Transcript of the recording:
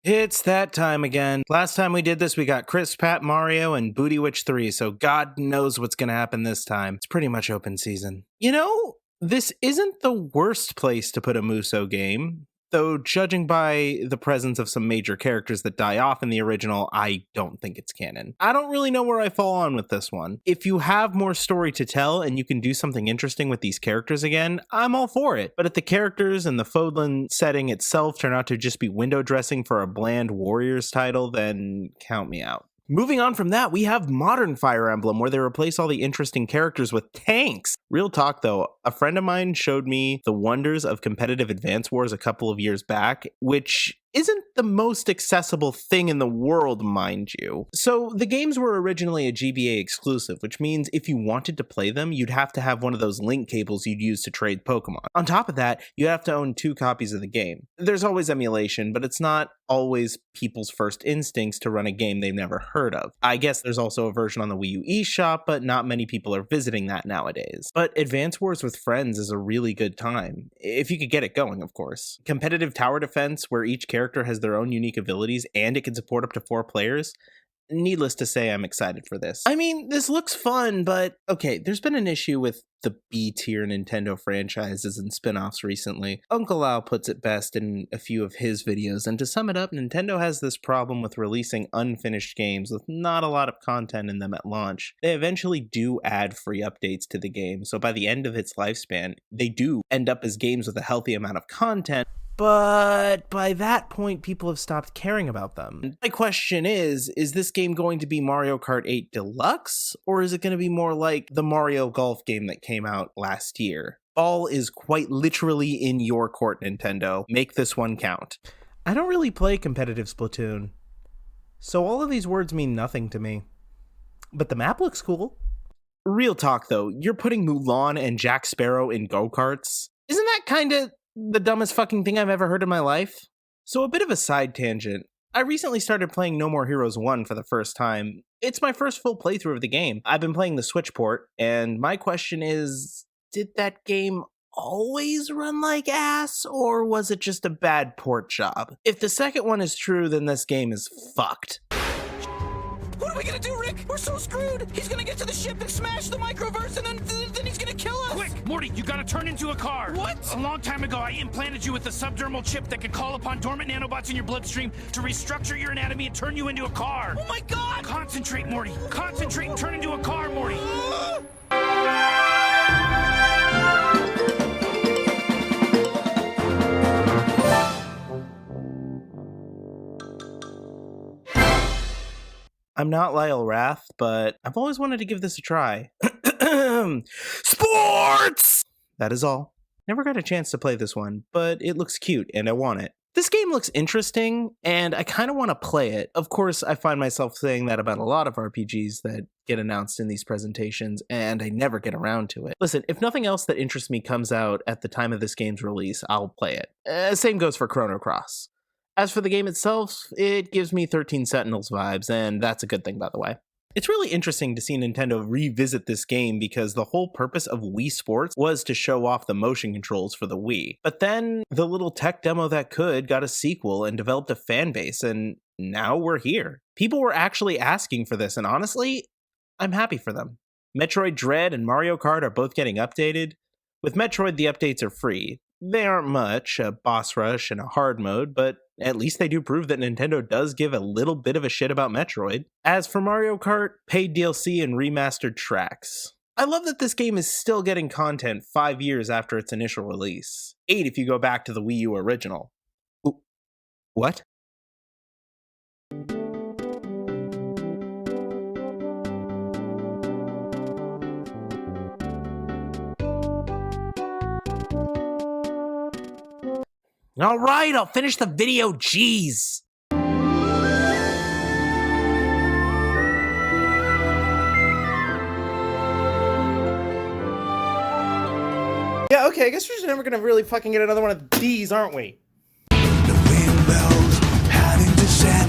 It's that time again. Last time we did this, we got Chris, Pat, Mario, and Booty Witch 3, so God knows what's gonna happen this time. It's pretty much open season. You know, this isn't the worst place to put a Muso game, though judging by the presence of some major characters that die off in the original, I don't think it's canon. I don't really know where I fall on with this one. If you have more story to tell and you can do something interesting with these characters again, I'm all for it. But if the characters and the Fodlan setting itself turn out to just be window dressing for a bland Warriors title, then count me out. Moving on from that, we have modern Fire Emblem, where they replace all the interesting characters with tanks. Real talk though, a friend of mine showed me the wonders of competitive Advance Wars a couple of years back, which isn't the most accessible thing in the world, mind you. So the games were originally a GBA exclusive, which means if you wanted to play them, you'd have to have one of those link cables you'd use to trade Pokemon. On top of that, you have to own 2 copies of the game. There's always emulation, but it's not always people's first instincts to run a game they've never heard of. I guess there's also a version on the Wii U eShop, but not many people are visiting that nowadays. But Advance Wars with friends is a really good time, if you could get it going, of course. Competitive tower defense, where each character has their own unique abilities and it can support up to 4 players. Needless to say, I'm excited for this. I mean, this looks fun, but okay, there's been an issue with the B-tier Nintendo franchises and spin-offs recently. Uncle Al puts it best in a few of his videos, and to sum it up, Nintendo has this problem with releasing unfinished games with not a lot of content in them at launch. They eventually do add free updates to the game, so by the end of its lifespan, they do end up as games with a healthy amount of content, but by that point, people have stopped caring about them. My question is this game going to be Mario Kart 8 Deluxe, or is it going to be more like the Mario Golf game that came out last year? Ball is quite literally in your court, Nintendo. Make this one count. I don't really play competitive Splatoon, so all of these words mean nothing to me. But the map looks cool. Real talk though, you're putting Mulan and Jack Sparrow in go-karts? Isn't that kinda the dumbest fucking thing I've ever heard in my life? So a bit of a side tangent. I recently started playing No More Heroes 1 for the first time. It's my first full playthrough of the game. I've been playing the Switch port, and my question is, did that game always run like ass, or was it just a bad port job? If the second one is true, then this game is fucked. What are we gonna do, Rick? We're so screwed! He's gonna get to the ship and smash the microverse, and then he's gonna kill us! Quick, Morty, you gotta turn into a car! What? A long time ago, I implanted you with a subdermal chip that could call upon dormant nanobots in your bloodstream to restructure your anatomy and turn you into a car! Oh my god! Concentrate, Morty! Concentrate and turn into a car, Morty! I'm not Lyle Rath, but I've always wanted to give this a try. Sports! That is all. Never got a chance to play this one, but it looks cute and I want it. This game looks interesting, and I kind of want to play it. Of course, I find myself saying that about a lot of RPGs that get announced in these presentations, and I never get around to it. Listen, if nothing else that interests me comes out at the time of this game's release, I'll play it. Same goes for Chrono Cross. As for the game itself, it gives me 13 Sentinels vibes, and that's a good thing, by the way. It's really interesting to see Nintendo revisit this game because the whole purpose of Wii Sports was to show off the motion controls for the Wii. But then the little tech demo that could got a sequel and developed a fan base, and now we're here. People were actually asking for this, and honestly, I'm happy for them. Metroid Dread and Mario Kart are both getting updated. With Metroid, the updates are free. They aren't much, a boss rush and a hard mode, but at least they do prove that Nintendo does give a little bit of a shit about Metroid. As for Mario Kart, paid DLC and remastered tracks. I love that this game is still getting content 5 years after its initial release. 8 if you go back to the Wii U original. Ooh, what? All right, I'll finish the video, jeez. Yeah, okay, I guess we're just never gonna really fucking get another one of these, aren't we? The wind blows hot into sand.